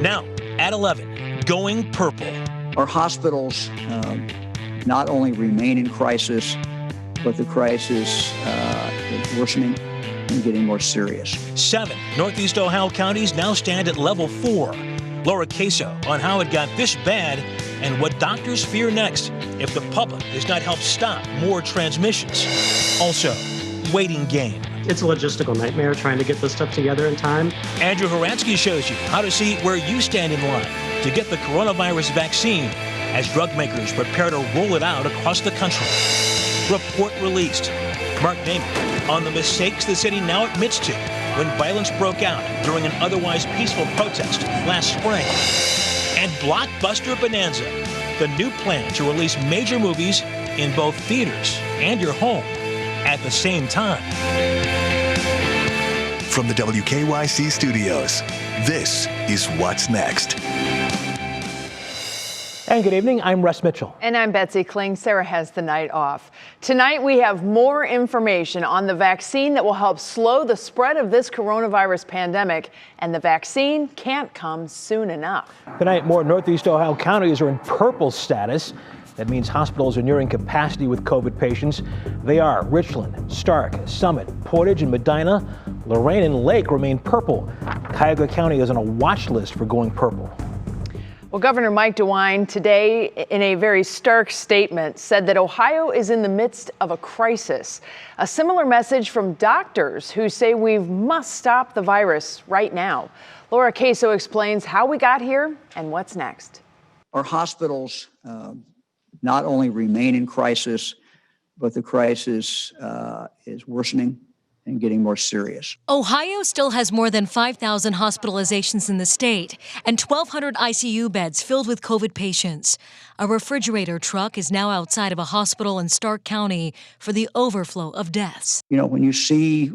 Now, at 11, going purple. Our hospitals not only remain in crisis, but the crisis is worsening and getting more serious. 7 Northeast Ohio counties now stand at level 4. Laura Queso on how it got this bad and what doctors fear next if the public does not help stop more transmissions. Also, waiting game. It's a logistical nightmare trying to get this stuff together in time. Andrew Horansky shows you how to see where you stand in line to get the coronavirus vaccine as drug makers prepare to roll it out across the country. Report released. Mark Naiman on the mistakes the city now admits to when violence broke out during an otherwise peaceful protest last spring. And Blockbuster Bonanza, the new plan to release major movies in both theaters and your home at the same time. From the WKYC studios, this is What's Next. And good evening, I'm Russ Mitchell. And I'm Betsy Kling. Sarah has the night off. Tonight we have more information on the vaccine that will help slow the spread of this coronavirus pandemic, and the vaccine can't come soon enough. Tonight, more Northeast Ohio counties are in purple status. That means hospitals are nearing capacity with COVID patients. They are Richland, Stark, Summit, Portage, and Medina. Lorain and Lake remain purple. Cuyahoga County is on a watch list for going purple. Well, Governor Mike DeWine today, in a very stark statement, said that Ohio is in the midst of a crisis. A similar message from doctors who say we must stop the virus right now. Laura Queso explains how we got here and what's next. Our hospitals not only remain in crisis, but the crisis is worsening and getting more serious. Ohio still has more than 5,000 hospitalizations in the state and 1,200 ICU beds filled with COVID patients. A refrigerator truck is now outside of a hospital in Stark County for the overflow of deaths. You know, when you see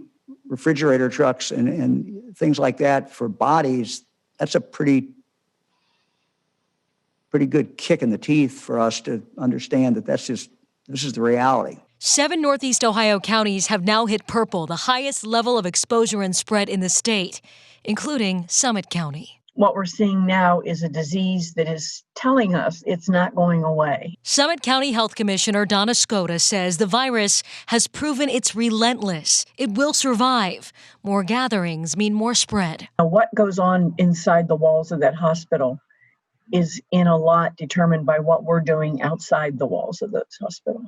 refrigerator trucks and things like that for bodies, that's a pretty good kick in the teeth for us to understand that this is the reality. 7 Northeast Ohio counties have now hit purple, the highest level of exposure and spread in the state, including Summit County. What we're seeing now is a disease that is telling us it's not going away. Summit County Health Commissioner Donna Skota says the virus has proven it's relentless. It will survive. More gatherings mean more spread. What goes on inside the walls of that hospital is in a lot determined by what we're doing outside the walls of that hospital.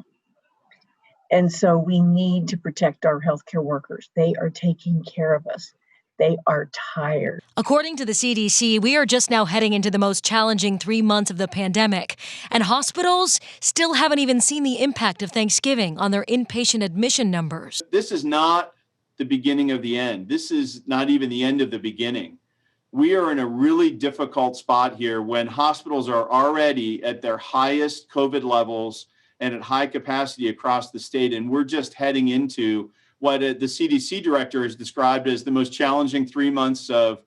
And so we need to protect our healthcare workers. They are taking care of us. They are tired. According to the CDC, we are just now heading into the most challenging 3 months of the pandemic, and hospitals still haven't even seen the impact of Thanksgiving on their inpatient admission numbers. This is not the beginning of the end. This is not even the end of the beginning. We are in a really difficult spot here when hospitals are already at their highest COVID levels and at high capacity across the state. And we're just heading into what the CDC director has described as the most challenging 3 months of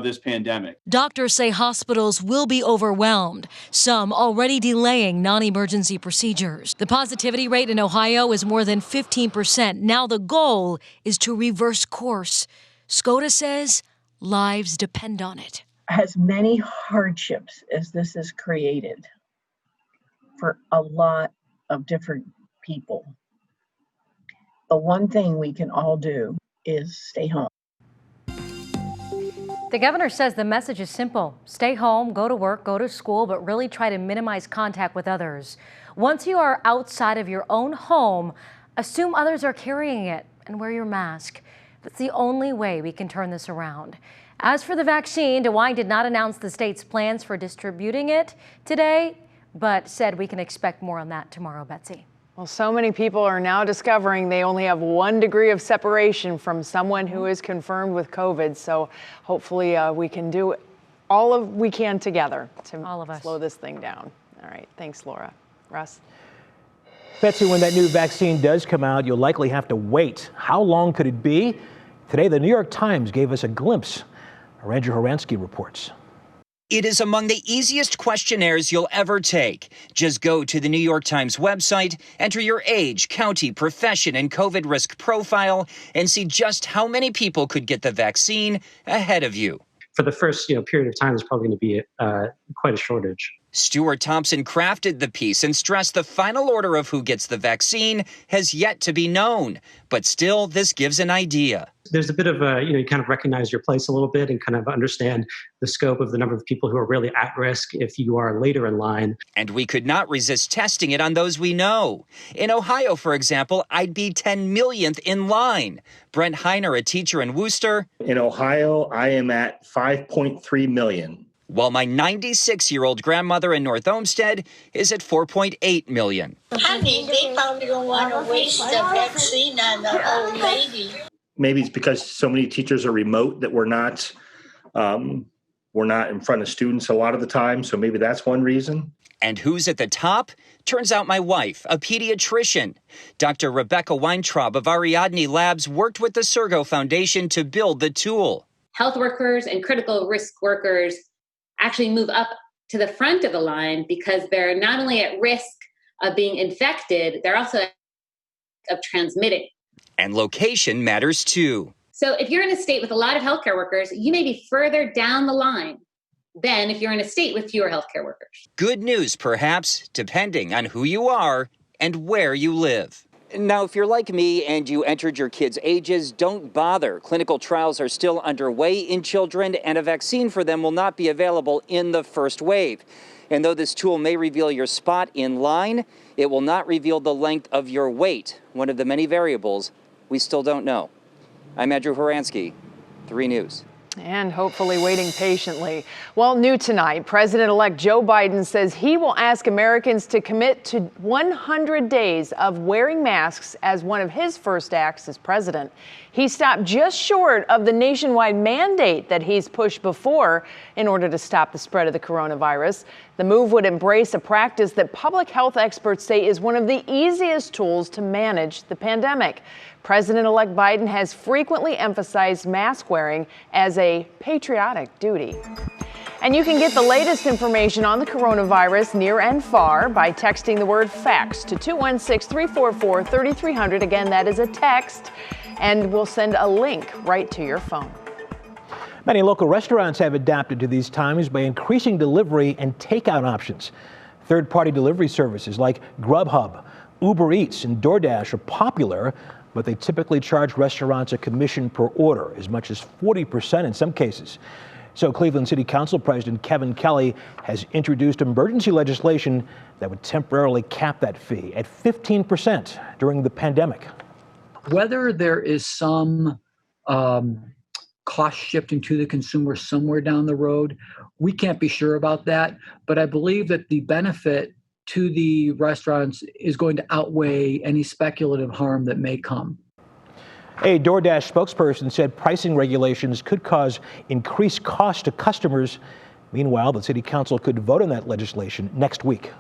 this pandemic. Doctors say hospitals will be overwhelmed, some already delaying non-emergency procedures. The positivity rate in Ohio is more than 15%. Now the goal is to reverse course. Skota says lives depend on it. As many hardships as this has created for a lot of different people, the one thing we can all do is stay home. The governor says the message is simple. Stay home, go to work, go to school, but really try to minimize contact with others. Once you are outside of your own home, assume others are carrying it and wear your mask. That's the only way we can turn this around. As for the vaccine, DeWine did not announce the state's plans for distributing it today, but said we can expect more on that tomorrow, Betsy. Well, so many people are now discovering they only have 1 degree of separation from someone who is confirmed with COVID. So hopefully we can do all we can together to slow this thing down. All right. Thanks, Laura. Russ? Betsy, when that new vaccine does come out, you'll likely have to wait. How long could it be? Today, the New York Times gave us a glimpse. Our Andrew Horansky reports. It is among the easiest questionnaires you'll ever take. Just go to the New York Times website, enter your age, county, profession, and COVID risk profile, and see just how many people could get the vaccine ahead of you. for the first period of time, there's probably going to be quite a shortage. Stuart Thompson crafted the piece and stressed the final order of who gets the vaccine has yet to be known. But still, this gives an idea. There's a bit of you kind of recognize your place a little bit and kind of understand the scope of the number of people who are really at risk if you are later in line. And we could not resist testing it on those we know. In Ohio, for example, I'd be 10 millionth in line. Brent Heiner, a teacher in Worcester. In Ohio, I am at 5.3 million. While my 96-year-old grandmother in North Olmsted is at 4.8 million. Honey, they probably don't want to waste the vaccine on the old lady. Maybe it's because so many teachers are remote that we're not in front of students a lot of the time. So maybe that's one reason. And who's at the top? Turns out my wife, a pediatrician. Dr. Rebecca Weintraub of Ariadne Labs worked with the Sergo Foundation to build the tool. Health workers and critical risk workers actually move up to the front of the line because they're not only at risk of being infected, they're also at risk of transmitting. And location matters too. So if you're in a state with a lot of healthcare workers, you may be further down the line than if you're in a state with fewer healthcare workers. Good news, perhaps, depending on who you are and where you live. Now, if you're like me and you entered your kids' ages, don't bother. Clinical trials are still underway in children, and a vaccine for them will not be available in the first wave. And though this tool may reveal your spot in line, it will not reveal the length of your wait, one of the many variables we still don't know. I'm Andrew Horansky, 3 News. And hopefully waiting patiently. Well, new tonight, President-elect Joe Biden says he will ask Americans to commit to 100 days of wearing masks as one of his first acts as president. He stopped just short of the nationwide mandate that he's pushed before in order to stop the spread of the coronavirus. The move would embrace a practice that public health experts say is one of the easiest tools to manage the pandemic. President-elect Biden has frequently emphasized mask wearing as a patriotic duty. And you can get the latest information on the coronavirus near and far by texting the word FACTS to 216-344-3300. Again, that is a text, and we'll send a link right to your phone. Many local restaurants have adapted to these times by increasing delivery and takeout options. Third-party delivery services like Grubhub, Uber Eats, and DoorDash are popular, but they typically charge restaurants a commission per order, as much as 40% in some cases. So Cleveland City Council President Kevin Kelly has introduced emergency legislation that would temporarily cap that fee at 15% during the pandemic. Whether there is some cost shifting to the consumer somewhere down the road, we can't be sure about that. But I believe that the benefit to the restaurants is going to outweigh any speculative harm that may come. A DoorDash spokesperson said pricing regulations could cause increased costs to customers. Meanwhile, the city council could vote on that legislation next week.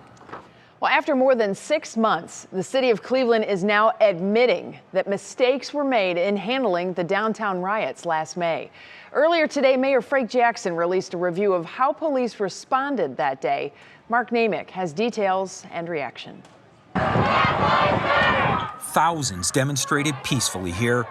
Well, after more than 6 months, the city of Cleveland is now admitting that mistakes were made in handling the downtown riots last May. Earlier today, Mayor Frank Jackson released a review of how police responded that day. Mark Namick has details and reaction. Thousands demonstrated peacefully here,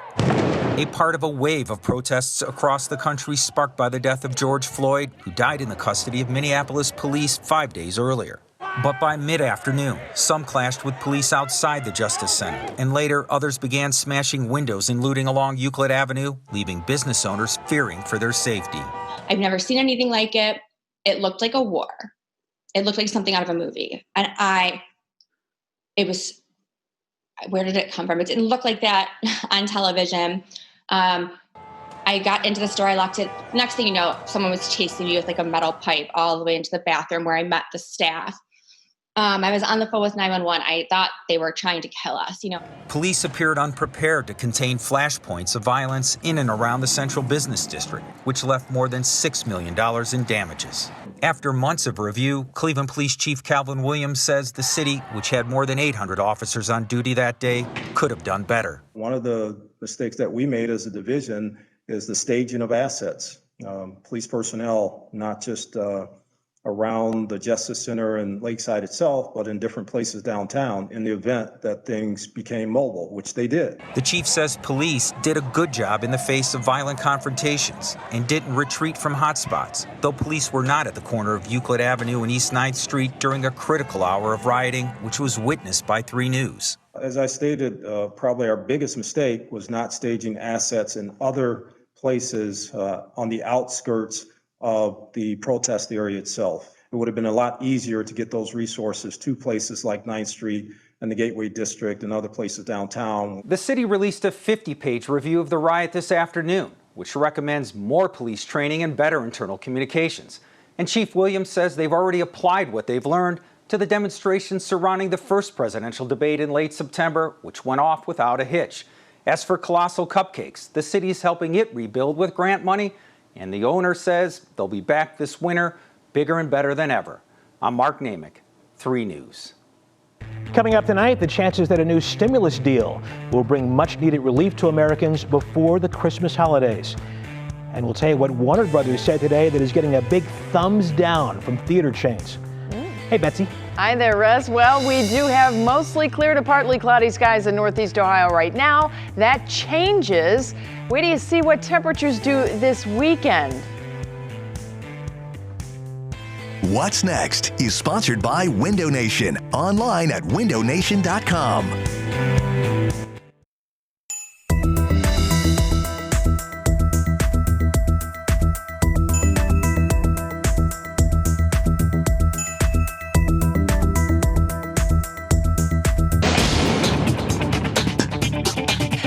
a part of a wave of protests across the country sparked by the death of George Floyd, who died in the custody of Minneapolis police 5 days earlier. But by mid-afternoon, some clashed with police outside the Justice Center, and later others began smashing windows and looting along Euclid Avenue, leaving business owners fearing for their safety. I've never seen anything like it. It looked like a war. It looked like something out of a movie. And where did it come from? It didn't look like that on television. I got into the store, I locked it. Next thing you know, someone was chasing me with like a metal pipe all the way into the bathroom where I met the staff. I was on the phone with 911. I thought they were trying to kill us, Police appeared unprepared to contain flashpoints of violence in and around the central business district, which left more than $6 million in damages. After months of review, Cleveland Police Chief Calvin Williams says the city, which had more than 800 officers on duty that day, could have done better. One of the mistakes that we made as a division is the staging of assets. Police personnel, not just around the Justice Center and Lakeside itself, but in different places downtown in the event that things became mobile, which they did. The chief says police did a good job in the face of violent confrontations and didn't retreat from hotspots, though police were not at the corner of Euclid Avenue and East 9th Street during a critical hour of rioting, which was witnessed by 3 News. As I stated, probably our biggest mistake was not staging assets in other places on the outskirts of the protest area itself. It would have been a lot easier to get those resources to places like 9th Street and the Gateway District and other places downtown. The city released a 50-page review of the riot this afternoon, which recommends more police training and better internal communications. And Chief Williams says they've already applied what they've learned to the demonstrations surrounding the first presidential debate in late September, which went off without a hitch. As for Colossal Cupcakes, the city's helping it rebuild with grant money, and the owner says they'll be back this winter bigger and better than ever. I'm Mark Namick, 3 News. Coming up tonight, the chances that a new stimulus deal will bring much-needed relief to Americans before the Christmas holidays. And we'll tell you what Warner Brothers said today that is getting a big thumbs down from theater chains. Hey, Betsy. Hi there, Russ. Well, we do have mostly clear to partly cloudy skies in Northeast Ohio right now. That changes. Wait till you see what temperatures do this weekend. What's Next is sponsored by Window Nation, online at windownation.com.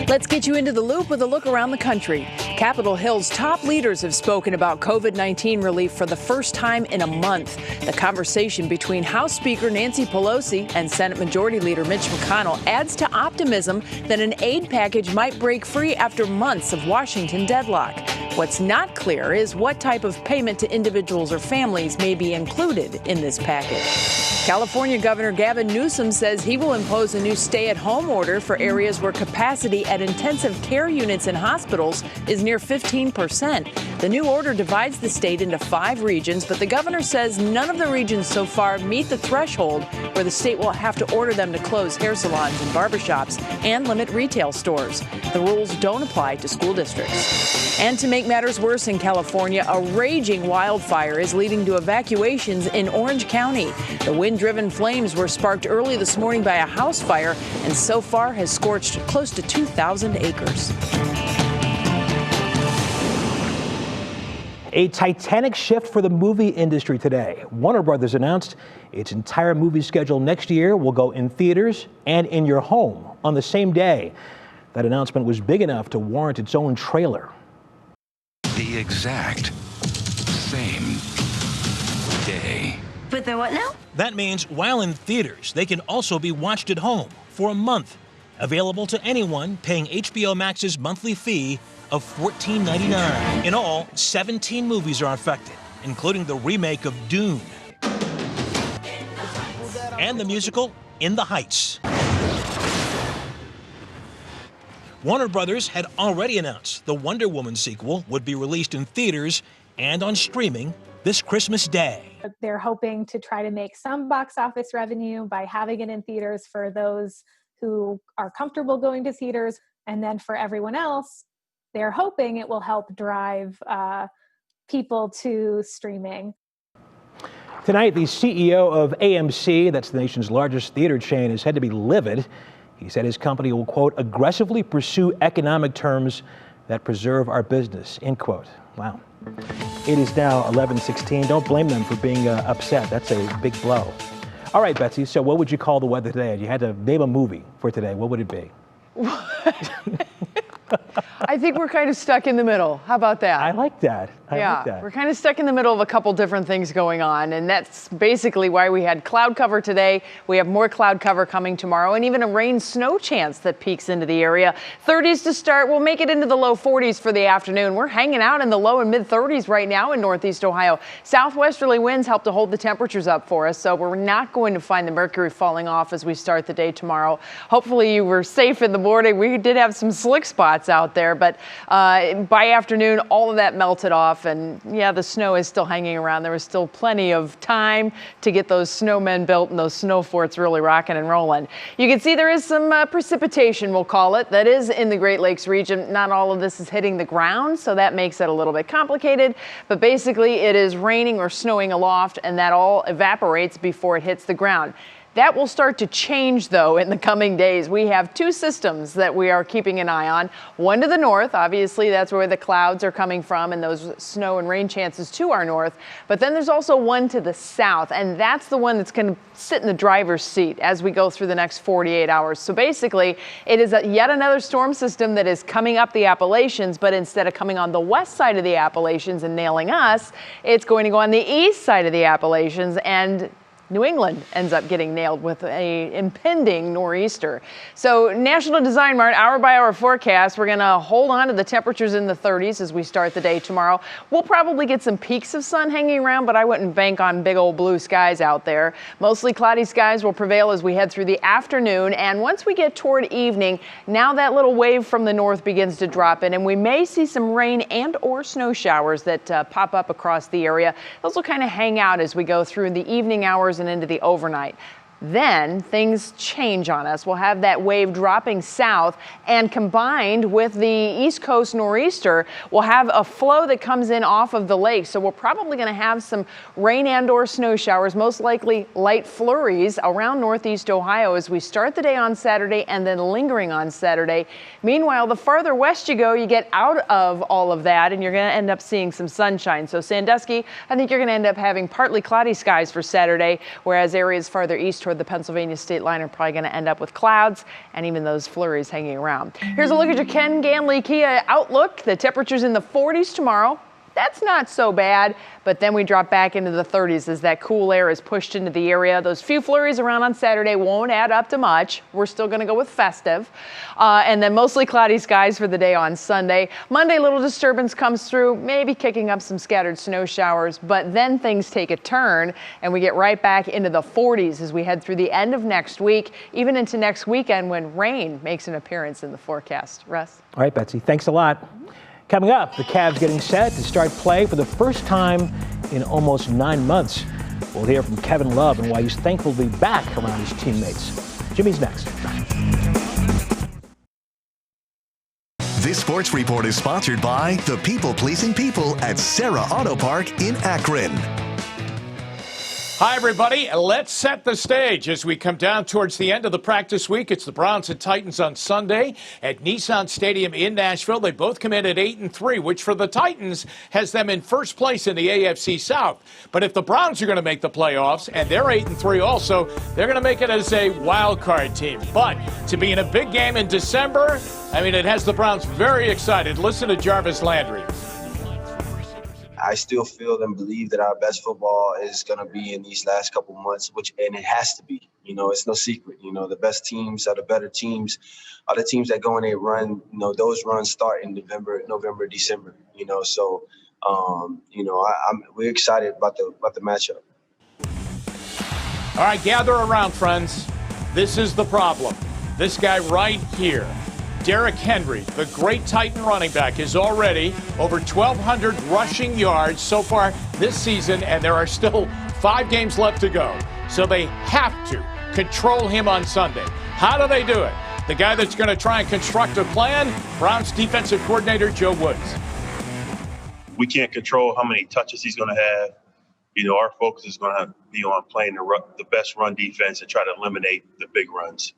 Let's get you into the loop with a look around the country. Capitol Hill's top leaders have spoken about COVID-19 relief for the first time in a month. The conversation between House Speaker Nancy Pelosi and Senate Majority Leader Mitch McConnell adds to optimism that an aid package might break free after months of Washington deadlock. What's not clear is what type of payment to individuals or families may be included in this package. California Governor Gavin Newsom says he will impose a new stay-at-home order for areas where capacity at intensive care units and hospitals is near 15%. The new order divides the state into 5 regions, but the governor says none of the regions so far meet the threshold where the state will have to order them to close hair salons and barbershops and limit retail stores. The rules don't apply to school districts. And to make matters worse in California, a raging wildfire is leading to evacuations in Orange County. The wind-driven flames were sparked early this morning by a house fire and so far has scorched close to 2,000 acres. A titanic shift for the movie industry today. Warner Brothers announced its entire movie schedule next year will go in theaters and in your home on the same day. That announcement was big enough to warrant its own trailer. The exact same day. But the what now? That means while in theaters, they can also be watched at home for a month. Available to anyone paying HBO Max's monthly fee of $14.99. In all, 17 movies are affected, including the remake of Dune and the musical In the Heights. Warner Brothers had already announced the Wonder Woman sequel would be released in theaters and on streaming this Christmas Day. They're hoping to try to make some box office revenue by having it in theaters for those who are comfortable going to theaters. And then for everyone else, they're hoping it will help drive people to streaming. Tonight, the CEO of AMC, that's the nation's largest theater chain, is said to be livid. He said his company will, quote, aggressively pursue economic terms that preserve our business, end quote. Wow. It is now 11:16. Don't blame them for being upset. That's a big blow. All right, Betsy, so what would you call the weather today? If you had to name a movie for today, what would it be? I think we're kind of stuck in the middle. How about that? I like that. I like that. We're kind of stuck in the middle of a couple different things going on, and that's basically why we had cloud cover today. We have more cloud cover coming tomorrow, and even a rain-snow chance that peaks into the area. 30s to start. We'll make it into the low 40s for the afternoon. We're hanging out in the low and mid-30s right now in Northeast Ohio. Southwesterly winds help to hold the temperatures up for us, so we're not going to find the mercury falling off as we start the day tomorrow. Hopefully you were safe in the morning. We did have some slick spots out there, but by afternoon, all of that melted off. off, and yeah, the snow is still hanging around. There was still plenty of time to get those snowmen built and those snow forts really rocking and rolling. You can see there is some precipitation, we'll call it, that is in the Great Lakes region. Not all of this is hitting the ground, so that makes it a little bit complicated, but basically it is raining or snowing aloft, and that all evaporates before it hits the ground. That will start to change, though, in the coming days. We have two systems that we are keeping an eye on. One to the north, obviously, that's where the clouds are coming from and those snow and rain chances to our north. But then there's also one to the south, and that's the one that's going to sit in the driver's seat as we go through the next 48 hours. So basically, it is yet another storm system that is coming up the Appalachians, but instead of coming on the west side of the Appalachians and nailing us, it's going to go on the east side of the Appalachians, and New England ends up getting nailed with a impending nor'easter. So National Design Mart hour by hour forecast, we're going to hold on to the temperatures in the 30s as we start the day tomorrow. We'll probably get some peaks of sun hanging around, but I wouldn't bank on big old blue skies out there. Mostly cloudy skies will prevail as we head through the afternoon, and once we get toward evening, now that little wave from the north begins to drop in, and we may see some rain and or snow showers that pop up across the area. Those will kind of hang out as we go through the evening hours and into the overnight. Then things change on us. We'll have that wave dropping south, and combined with the East Coast nor'easter, we'll have a flow that comes in off of the lake. So we're probably going to have some rain and or snow showers, most likely light flurries around northeast Ohio as we start the day on Saturday and then lingering on Saturday. Meanwhile, the farther west you go, you get out of all of that and you're going to end up seeing some sunshine. So Sandusky, I think you're going to end up having partly cloudy skies for Saturday, whereas areas farther east toward the Pennsylvania state line are probably going to end up with clouds and even those flurries hanging around. Here's a look at your Ken Ganley Kia outlook. The temperatures in the 40s tomorrow. That's not so bad, but then we drop back into the 30s as that cool air is pushed into the area. Those few flurries around on Saturday won't add up to much. We're still going to go with festive. And then mostly cloudy skies for the day on Sunday. Monday, little disturbance comes through, maybe kicking up some scattered snow showers, but then things take a turn and we get right back into the 40s as we head through the end of next week, even into next weekend when rain makes an appearance in the forecast. Russ? All right, Betsy, thanks a lot. Coming up, the Cavs getting set to start play for the first time in almost 9 months. We'll hear from Kevin Love and why he's thankful to be back around his teammates. Jimmy's next. This sports report is sponsored by the people-pleasing people at Serra Auto Park in Akron. Hi, everybody. Let's set the stage as we come down towards the end of the practice week. It's the Browns and Titans on Sunday at Nissan Stadium in Nashville. They both come in at 8-3, which for the Titans has them in first place in the AFC South. But if the Browns are going to make the playoffs, and they're 8-3 also, they're going to make it as a wild card team. But to be in a big game in December, I mean, it has the Browns very excited. Listen to Jarvis Landry. I still feel and believe that our best football is going to be in these last couple months, and it has to be. You know, it's no secret. You know, the best teams are the better teams, are the teams that go and they run. You know, those runs start in November, December. You know, so we're excited about the matchup. All right, gather around, friends. This is the problem. This guy right here. Derrick Henry, the great Titan running back, is already over 1,200 rushing yards so far this season, and there are still 5 games left to go. So they have to control him on Sunday. How do they do it? The guy that's going to try and construct a plan, Browns defensive coordinator Joe Woods. We can't control how many touches he's going to have. You know, our focus is going to be on playing the best run defense and try to eliminate the big runs.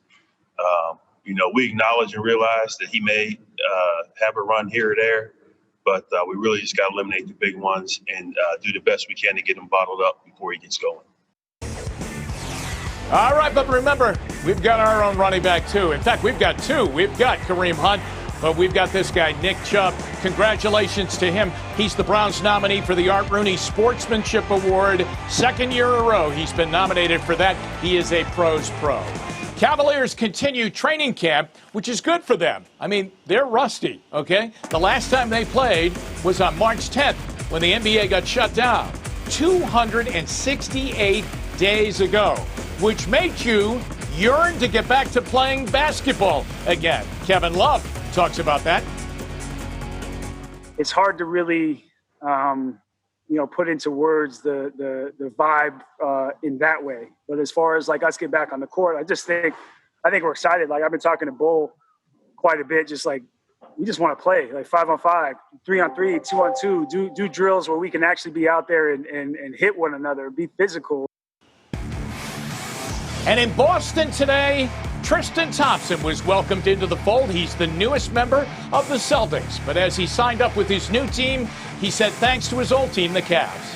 You know, we acknowledge and realize that he may have a run here or there, but we really just got to eliminate the big ones and do the best we can to get him bottled up before he gets going. All right, but remember, we've got our own running back, too. In fact, we've got 2. We've got Kareem Hunt, but we've got this guy, Nick Chubb. Congratulations to him. He's the Browns nominee for the Art Rooney Sportsmanship Award. 2nd year in a row he's been nominated for that. He is a pros pro. Cavaliers continue training camp, which is good for them. I mean, they're rusty, okay? The last time they played was on March 10th when the NBA got shut down. 268 days ago, which makes you yearn to get back to playing basketball again. Kevin Love talks about that. It's hard to really put into words the vibe in that way. But as far as like us get back on the court, I think we're excited. Like I've been talking to Bull quite a bit, just like we just want to play like 5-on-5, 3-on-3, 2-on-2, do drills where we can actually be out there and hit one another, be physical. And in Boston today, Tristan Thompson was welcomed into the fold. He's the newest member of the Celtics. But as he signed up with his new team, he said thanks to his old team, the Cavs.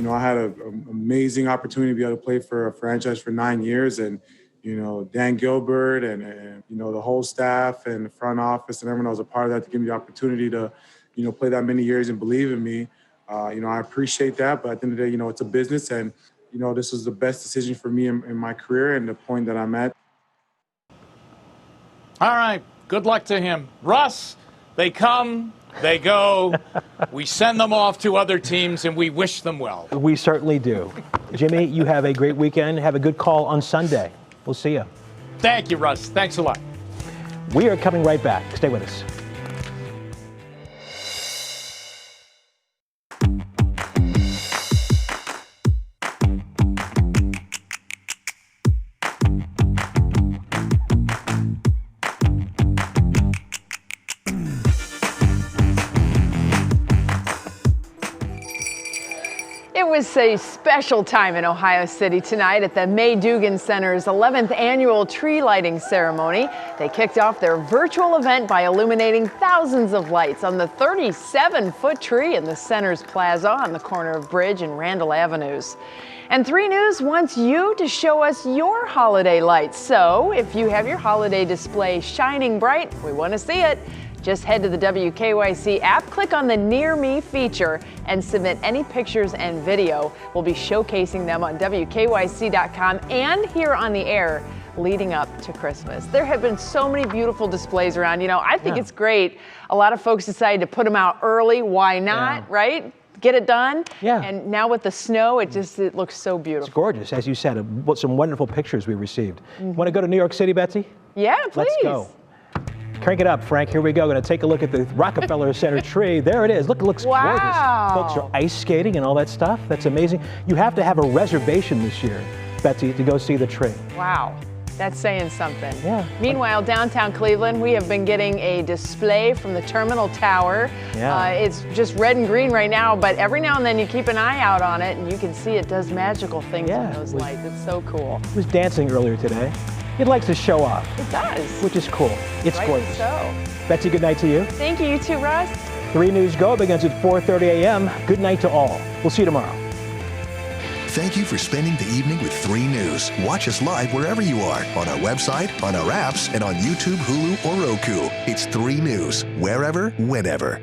I had an amazing opportunity to be able to play for a franchise for 9 years. And, Dan Gilbert and the whole staff and the front office and everyone that was a part of that to give me the opportunity to, play that many years and believe in me. I appreciate that. But at the end of the day, it's a business. And, this was the best decision for me in my career and the point that I'm at. All right. Good luck to him. Russ, they come, they go. We send them off to other teams, and we wish them well. We certainly do. Jimmy, you have a great weekend. Have a good call on Sunday. We'll see you. Thank you, Russ. Thanks a lot. We are coming right back. Stay with us. It was a special time in Ohio City tonight at the May Dugan Center's 11th annual tree lighting ceremony. They kicked off their virtual event by illuminating thousands of lights on the 37-foot tree in the center's plaza on the corner of Bridge and Randall Avenues. And 3 News wants you to show us your holiday lights. So if you have your holiday display shining bright, we want to see it. Just head to the WKYC app, click on the Near Me feature, and submit any pictures and video. We'll be showcasing them on WKYC.com and here on the air leading up to Christmas. There have been so many beautiful displays around. I think it's great. A lot of folks decided to put them out early. Why not, right? Get it done. Yeah. And now with the snow, it looks so beautiful. It's gorgeous, as you said. Some wonderful pictures we received. Want to go to New York City, Betsy? Yeah, please. Let's go. Crank it up, Frank. Here we go. Going to take a look at the Rockefeller Center tree. There it is. Look, it looks gorgeous. Folks are ice skating and all that stuff. That's amazing. You have to have a reservation this year, Betsy, to go see the tree. Wow. That's saying something. Yeah. Meanwhile, downtown Cleveland, we have been getting a display from the Terminal Tower. Yeah. It's just red and green right now, but every now and then you keep an eye out on it and you can see it does magical things in those lights. It's so cool. It was dancing earlier today. It likes to show off. It does. Which is cool. It's gorgeous. So. Betsy, good night to you. Thank you. You too, Russ. 3 News Go begins at 4:30 a.m. Good night to all. We'll see you tomorrow. Thank you for spending the evening with 3 News. Watch us live wherever you are, on our website, on our apps, and on YouTube, Hulu, or Roku. It's 3 News, wherever, whenever.